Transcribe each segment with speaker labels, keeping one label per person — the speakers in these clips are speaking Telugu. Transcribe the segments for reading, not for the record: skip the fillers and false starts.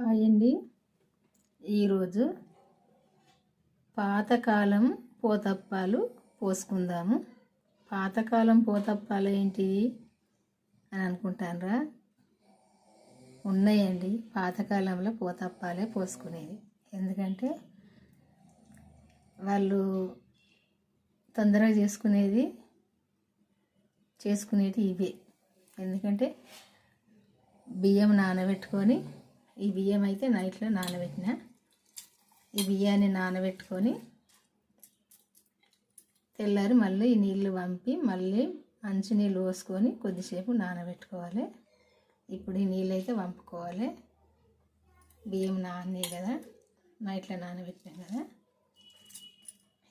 Speaker 1: హాయ్ అండి. ఈరోజు పాతకాలం పోతప్పాలు పోసుకుందాము. పాతకాలం పోతప్పాలు ఏంటివి అని అనుకుంటారా? ఉన్నాయండి, పాతకాలంలో పోతప్పాలే పోసుకునేది. ఎందుకంటే వాళ్ళు తొందరగా చేసుకునేది ఇవే. ఎందుకంటే బియ్యం నానబెట్టుకొని, ఈ బియ్యం అయితే నైట్లో నానబెట్టిన, ఈ బియ్యాన్ని నానబెట్టుకొని తెల్లారి మళ్ళీ ఈ నీళ్ళు వంపి మళ్ళీ మంచి నీళ్ళు పోసుకొని కొద్దిసేపు నానబెట్టుకోవాలి. ఇప్పుడు ఈ నీళ్ళు అయితే వంపుకోవాలి. బియ్యం నానే కదా, నైట్లో నానబెట్టినాం కదా.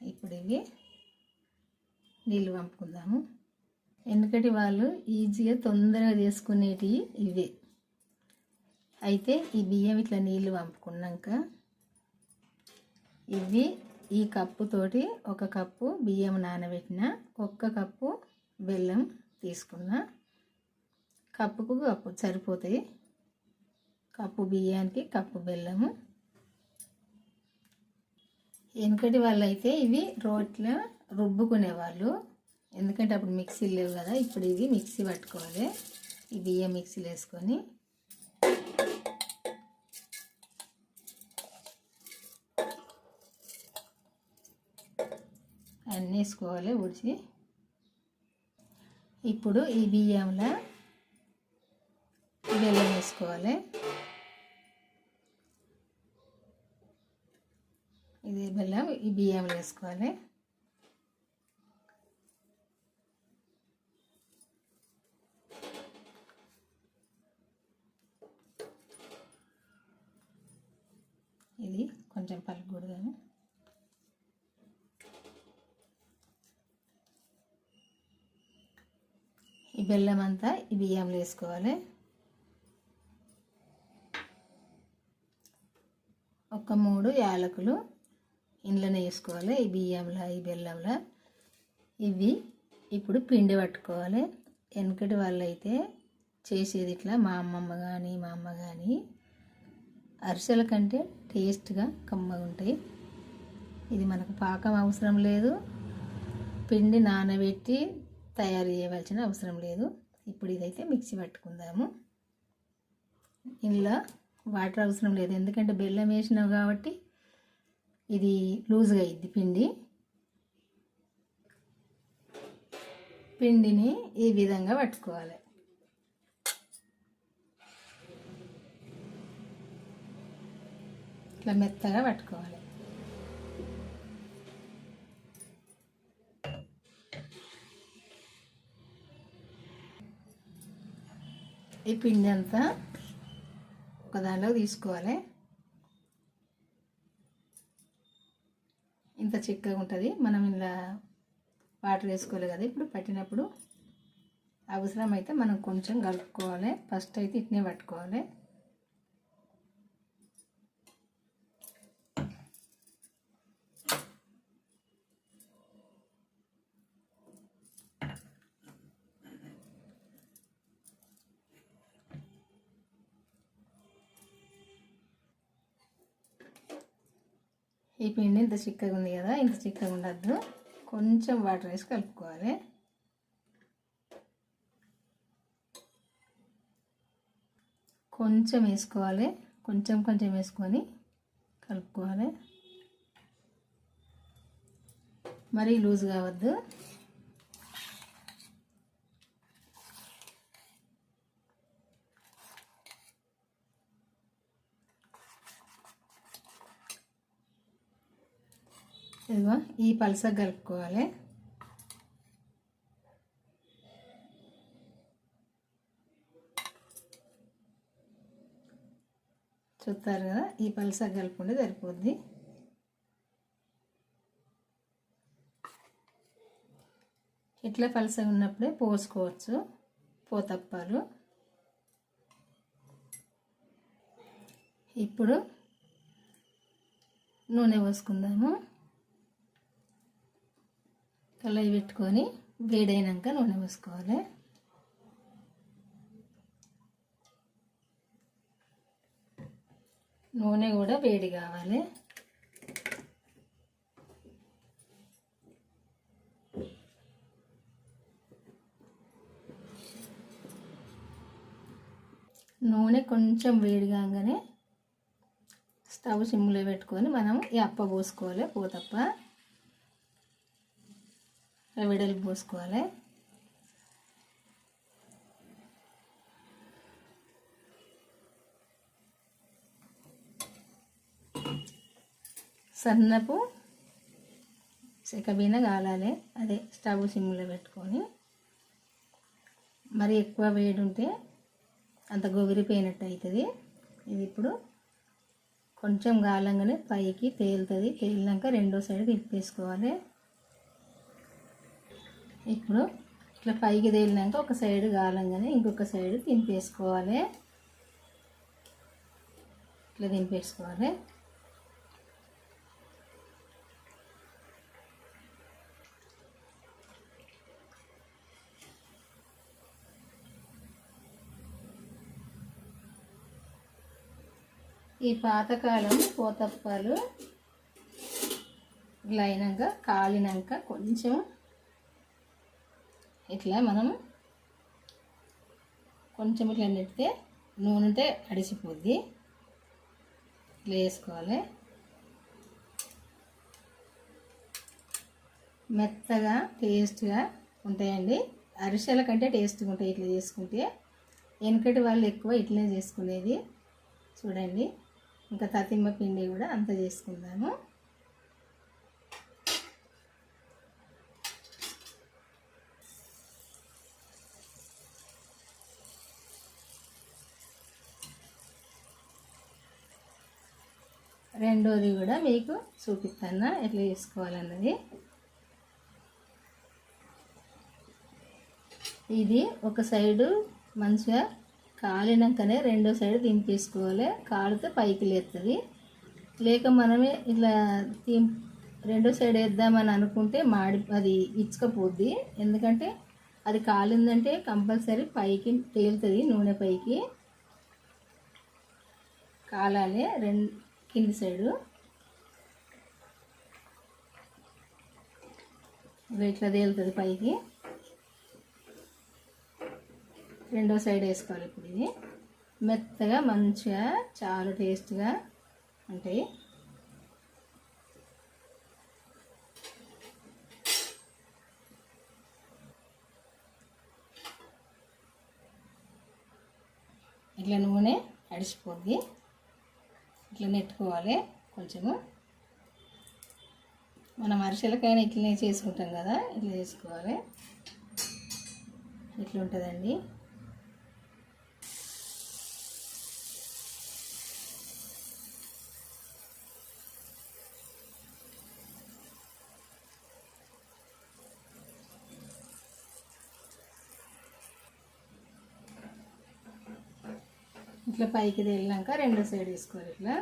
Speaker 1: ఇప్పుడు ఇవి నీళ్ళు వంపుకుందాము. ఎందుకంటే వాళ్ళు ఈజీగా తొందరగా చేసుకునేటివి ఇవే. అయితే ఈ బియ్యం ఇట్లా నీళ్ళు వంపుకున్నాక ఇవి ఈ కప్పుతోటి 1 కప్పు బియ్యం నానబెట్టిన, 1 కప్పు బెల్లం తీసుకున్న. కప్పుకు కప్పు సరిపోతాయి. కప్పు బియ్యానికి కప్పు బెల్లము. వెనకటి వాళ్ళు అయితే ఇవి రోట్లో రుబ్బుకునేవాళ్ళు. ఎందుకంటే అప్పుడు మిక్సీ లేవు కదా. ఇప్పుడు ఇది మిక్సీ పట్టుకోవాలి. ఈ బియ్యం మిక్సీలో వేసుకొని అన్నీ వేసుకోవాలి ఉడిచి. ఇప్పుడు ఈ బియ్యంలో బెల్లం వేసుకోవాలి. ఇది బెల్లం ఈ బియ్యంలో వేసుకోవాలి. ఇది కొంచెం పలుకుడదాము. ఈ బెల్లం అంతా ఈ బియ్యంలో వేసుకోవాలి. ఒక 3 యాలకులు ఇంట్లోనే వేసుకోవాలి. ఈ బియ్యంలో ఈ బెల్లంలో ఇవి ఇప్పుడు పిండి పట్టుకోవాలి. వెనకటి వాళ్ళు అయితే చేసేది ఇట్లా. మా అమ్మమ్మ కానీ మా అమ్మ కానీ అరిసెల కంటే టేస్ట్గా కమ్మగా ఉంటాయి. ఇది మనకు పాకం అవసరం లేదు, పిండి నానబెట్టి తయారు చేయవలసిన అవసరం లేదు. ఇప్పుడు ఇదైతే మిక్సీ పట్టుకుందాము. ఇందులో వాటర్ అవసరం లేదు, ఎందుకంటే బెల్లం వేసినావు కాబట్టి ఇది లూజ్గా అయ్యిద్ది. పిండిని ఈ విధంగా పట్టుకోవాలి. ఇట్లా మెత్తగా పట్టుకోవాలి. ఈ పిండి అంతా ఒక దానిలో తీసుకోవాలి. ఇంత చిక్కగా ఉంటుంది. మనం ఇలా వాటర్ వేసుకోవాలి కదా. ఇప్పుడు పట్టినప్పుడు అవసరమైతే మనం కొంచెం కలుపుకోవాలి. ఫస్ట్ అయితే ఇట్నే పట్టుకోవాలి. ఈ పిండి ఇంత చిక్కగా ఉంది కదా, ఇంత చిక్కగా ఉండద్దు. కొంచెం వాటర్ వేసి కలుపుకోవాలి. కొంచెం వేసుకోవాలి, కొంచెం కొంచెం వేసుకొని కలుపుకోవాలి. మరీ లూజ్ కావద్దు. ఇదిగో ఈ పలసగా కలుపుకోవాలి. చూస్తారు కదా, ఈ పలసగా కలుపుకుంటే సరిపోద్ది. ఇట్లా పలసగా ఉన్నప్పుడే పోసుకోవచ్చు పోతప్పాలు. ఇప్పుడు నూనె పోసుకుందాము. కళాయి పెట్టుకొని వేడైనాక నూనె పోసుకోవాలి. నూనె కూడా వేడి కావాలి. నూనె కొంచెం వేడి కాగానే స్టవ్ సిమ్లో పెట్టుకొని మనం ఈ అప్ప పోసుకోవాలి. పోతప్ప వెడల్పు పోసుకోవాలి. సన్నపు సెకబీన కాలాలి. అదే స్టవ్ సిమ్లో పెట్టుకొని, మరి ఎక్కువ వేడి ఉంటే అంత గొగిరిపోయినట్టు అవుతుంది. ఇది ఇప్పుడు కొంచెం గాలంగానే పైకి తేలుతుంది. తేలినాక రెండో సైడ్ తిప్పేసుకోవాలి. ఇప్పుడు ఇట్లా పైకి తేలినాక ఒక సైడ్ గాలంగానే ఇంకొక సైడ్ తింపేసుకోవాలి. ఇట్లా తింపేసుకోవాలి. ఈ పాతకాలం పోతప్పాలు ఇట్లా అయినాక కాలినాక కొంచెం ఇట్లా మనం కొంచెం ఇట్లా నెట్టితే నూనె అడిసిపోద్ది. ఇట్లా వేసుకోవాలి. మెత్తగా టేస్ట్గా ఉంటాయండి. అరిసెల కంటే టేస్ట్గా ఉంటాయి ఇట్లా చేసుకుంటే. వెనకటి వాళ్ళు ఎక్కువ ఇట్లనే చేసుకునేది. చూడండి, ఇంకా తతిమ్మ పిండి కూడా అంత చేసుకుందాము. రెండోది కూడా మీకు చూపిస్తాను ఎట్లా చేసుకోవాలన్నది. ఇది ఒక సైడు మంచిగా కాలినాకనే రెండో సైడ్ దింపేసుకోవాలి. కాలితే పైకి లేస్తుంది. లేక మనమే ఇట్లా రెండో సైడ్ వేద్దామని అనుకుంటే అది ఇచ్చుకపోద్ది. ఎందుకంటే అది కాలిందంటే కంపల్సరీ పైకి తేలుతుంది. నూనె పైకి కాలాలి. కింది సైడు ఇట్లా తేలుతుంది పైకి. రెండో సైడ్ వేసుకోవాలి. ఇప్పుడు ఇది మెత్తగా మంచిగా చాలా టేస్ట్గా ఉంటాయి. ఇట్లా నూనె అడిసిపోద్ది. ఇట్లా నెట్టుకోవాలి. కొంచెము మనం అరిసెలకైనా ఇట్లనే చేసుకుంటాం కదా, ఇట్లా చేసుకోవాలి. ఇట్లా ఉంటుందండి. ఇట్లా పైకి తేలినాక రెండో సైడ్ వేసుకోవాలి. ఇట్లా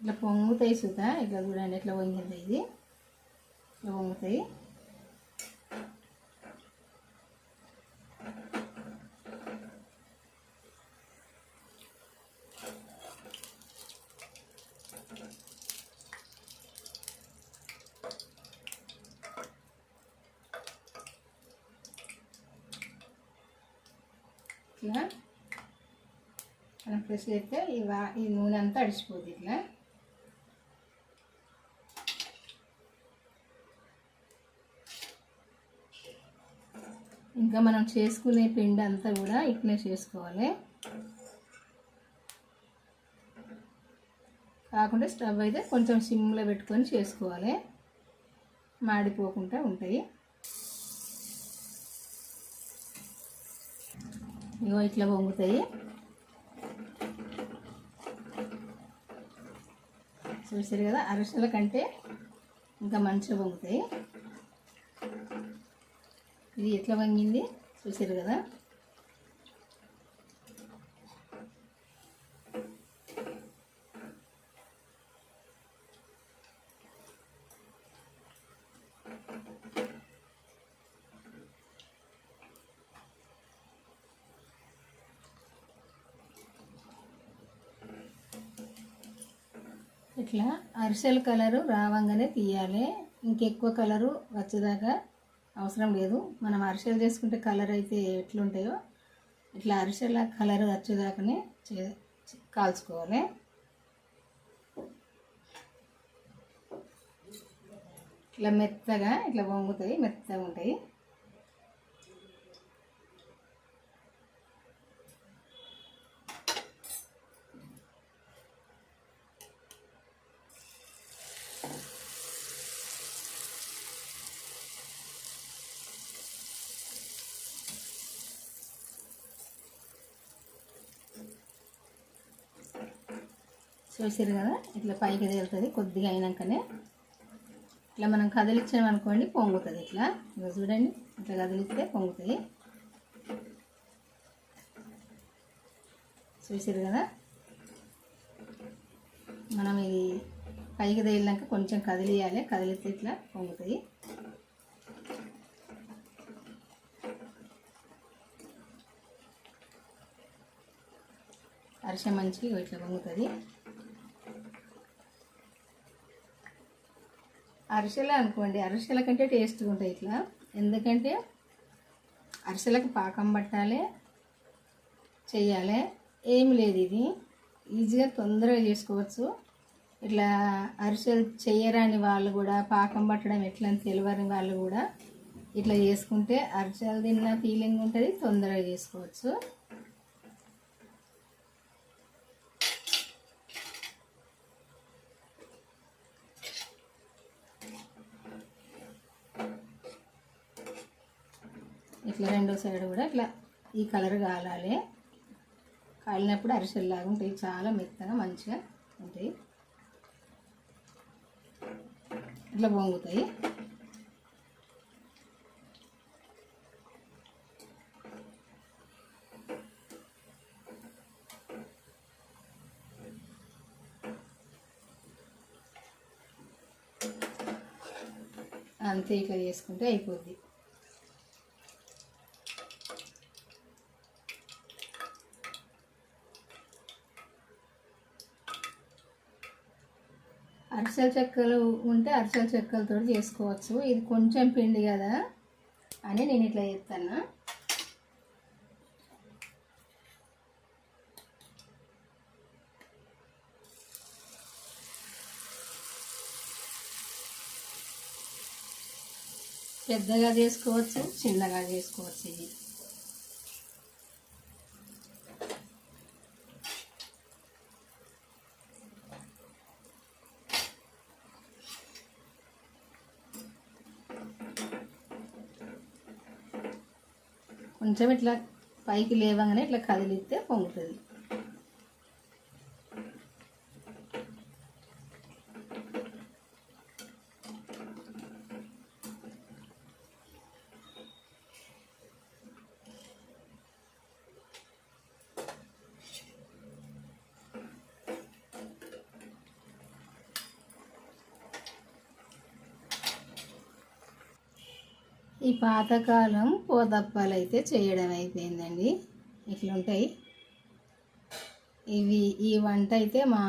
Speaker 1: ఇట్లా పొంగుతాయి సుతా. ఇట్లా చూడండి ఎట్లా పొంగింది. ఇది ఇట్లా పొంగుతాయి. ఇట్లా మనం ప్రెస్ చేస్తే ఈ నూనె అంతా అడిచిపోద్ది. ఇట్లా ఇంకా మనం చేసుకునే పిండి అంతా కూడా ఇట్లనే చేసుకోవాలి. కాకుండా స్టవ్ అయితే కొంచెం సిమ్లో పెట్టుకొని చేసుకోవాలి. మాడిపోకుండా ఉంటాయి. ఇగో ఇట్లా పొంగుతాయి. చూసారు కదా, అరిసెల కంటే ఇంకా మంచిగా పొంగుతాయి. ఇది ఎట్లా వంగింది చూసారు కదా. ఇట్లా అరిసెల కలరు రావంగానే తీయాలి. ఇంకెక్కువ కలరు వచ్చేదాకా అవసరం లేదు. మనం అరిసెలు చేసుకుంటే కలర్ అయితే ఎట్లుంటాయో ఇట్లా అరిసెల కలర్ వచ్చేదాకానే కాల్చుకోవాలి. ఇట్లా మెత్తగా ఇట్లా వంగుతాయి, మెత్తగా ఉంటాయి. చూసారు కదా, ఇట్లా పైకి తేలుతుంది. కొద్దిగా అయినాకనే ఇట్లా మనం కదిలించామనుకోండి పొంగుతుంది. ఇట్లా చూడండి, ఇట్లా కదిలిస్తే పొంగుతుంది. చూసారు కదా, మనం ఇది పైకి తేలినాక కొంచెం కదిలియాలి. కదిలిస్తే ఇట్లా పొంగుతుంది. అరిసె మంచిగా ఇట్లా పొంగుతుంది. అరిసెలు అనుకోండి, అరిసెల కంటే టేస్ట్గా ఉంటాయి ఇట్లా. ఎందుకంటే అరిసెలకు పాకం పట్టాలి, చెయ్యాలి, ఏమి లేదు. ఇది ఈజీగా తొందరగా చేసుకోవచ్చు. ఇట్లా అరిసెలు చెయ్యరాని వాళ్ళు కూడా, పాకం పట్టడం ఎట్లా అని తెలియని వాళ్ళు కూడా ఇట్లా చేసుకుంటే అరిసెలు తిన్న ఫీలింగ్ ఉంటుంది, తొందరగా చేసుకోవచ్చు. ఇట్లా రెండో సైడ్ కూడా ఇట్లా ఈ కలర్ కాలాలి. కాలినప్పుడు అరిసెల్లాగా ఉంటాయి, చాలా మెత్తగా మంచిగా ఉంటాయి. ఇట్లా పొంగుతాయి. అంతే, ఇట్లా చేసుకుంటే అయిపోద్ది. అరిసెల చెక్కలు ఉంటే అరిసెల చెక్కలతో చేసుకోవచ్చు. ఇది కొంచెం పిండి కదా అని నేను ఇట్లా చేస్తాను. పెద్దగా చేసుకోవచ్చు, చిన్నగా చేసుకోవచ్చు. ఇది కొంచెం ఇట్లా పైకి లేవగానే ఇట్లా కదిలిస్తే పొంగుతుంది. ఈ పాతకాలం పోదప్పాలు అయితే చేయడం అయిపోయిందండి. ఇట్లుంటాయి ఇవి. ఈ వంట అయితే మా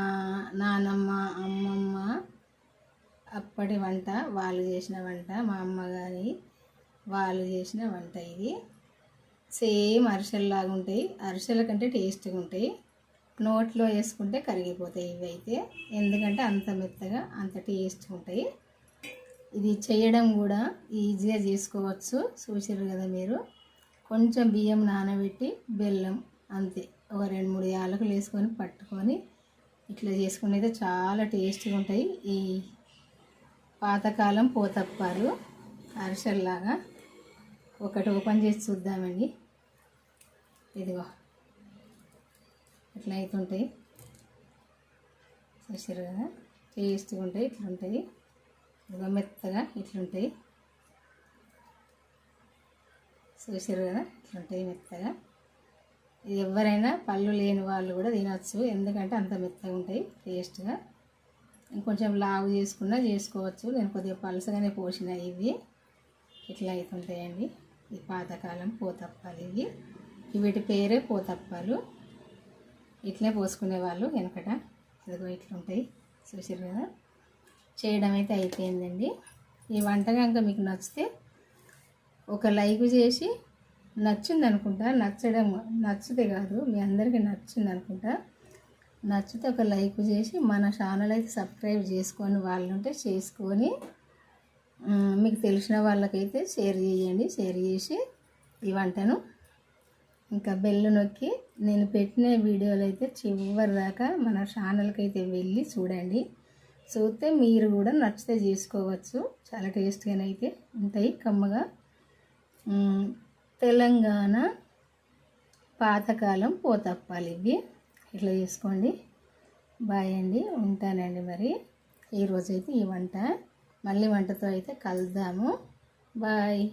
Speaker 1: నానమ్మ, అమ్మమ్మ అప్పటి వంట, వాళ్ళు చేసిన వంట, మా అమ్మగారి వాళ్ళు చేసిన వంట. ఇది సేమ్ అరిసెల్లాగా ఉంటాయి. అరిసెల కంటే టేస్ట్గా ఉంటాయి. నోట్లో వేసుకుంటే కరిగిపోతాయి ఇవి అయితే, ఎందుకంటే అంత మెత్తగా అంత టేస్ట్గా ఉంటాయి. ఇది చేయడం కూడా ఈజీగా చేసుకోవచ్చు. చూసారు కదా మీరు. కొంచెం బియ్యం నానబెట్టి బెల్లం అంతే, ఒక 2-3 యాలకులు వేసుకొని పట్టుకొని ఇట్లా చేసుకుని అయితే చాలా టేస్ట్గా ఉంటాయి ఈ పాతకాలం పోతప్పాలు అరిసెల్లాగా. ఒకటి ఓపెన్ చేసి చూద్దామండి. ఇదిగో ఇట్లా అవుతుంటాయి. చూసారు కదా, టేస్ట్గా ఉంటాయి. ఇట్లుంటాయి, ఇదిగో మెత్తగా ఇట్లుంటాయి. చూసారు కదా ఇట్లుంటాయి మెత్తగా. ఇది ఎవరైనా పళ్ళు లేని వాళ్ళు కూడా తినచ్చు, ఎందుకంటే అంత మెత్తగా ఉంటాయి టేస్ట్గా. ఇంకొంచెం లావు చేసుకున్నా చేసుకోవచ్చు. నేను కొద్దిగా పలసగానే పోసిన ఇవి ఇట్లా అవుతుంటాయండి. ఈ పాతకాలం పోతప్పాలు ఇవి, వీటి పేరే పోతప్పాలు. ఇట్లే పోసుకునేవాళ్ళు వెనకట. ఇదిగో ఇట్లుంటాయి చూసారు కదా. చేయడం అయితే అయిపోయిందండి. ఈ వంట కనుక మీకు నచ్చితే ఒక లైక్ చేసి, నచ్చింది అనుకుంటా, నచ్చితే కాదు మీ అందరికీ నచ్చింది అనుకుంటా, నచ్చితే ఒక లైక్ చేసి మన ఛానల్ అయితే సబ్స్క్రైబ్ చేసుకొని వాళ్ళు ఉంటే చేసుకొని, మీకు తెలిసిన వాళ్ళకైతే షేర్ చేయండి. షేర్ చేసి ఈ వంటను ఇంకా బెల్ నొక్కి నేను పెట్టిన వీడియోలు అయితే చివరి దాకా మన ఛానల్కి అయితే వెళ్ళి చూడండి. చూస్తే మీరు కూడా నచ్చితే చేసుకోవచ్చు. చాలా టేస్ట్గానైతే ఉంటాయి, కమ్మగా. తెలంగాణ పాతకాలం పోతప్పాలు ఇవి. ఇట్లా చేసుకోండి. బాయ్ అండి, ఉంటానండి. మరి ఈరోజైతే ఈ వంట, మళ్ళీ వంటతో అయితే కలుద్దాము. బాయ్.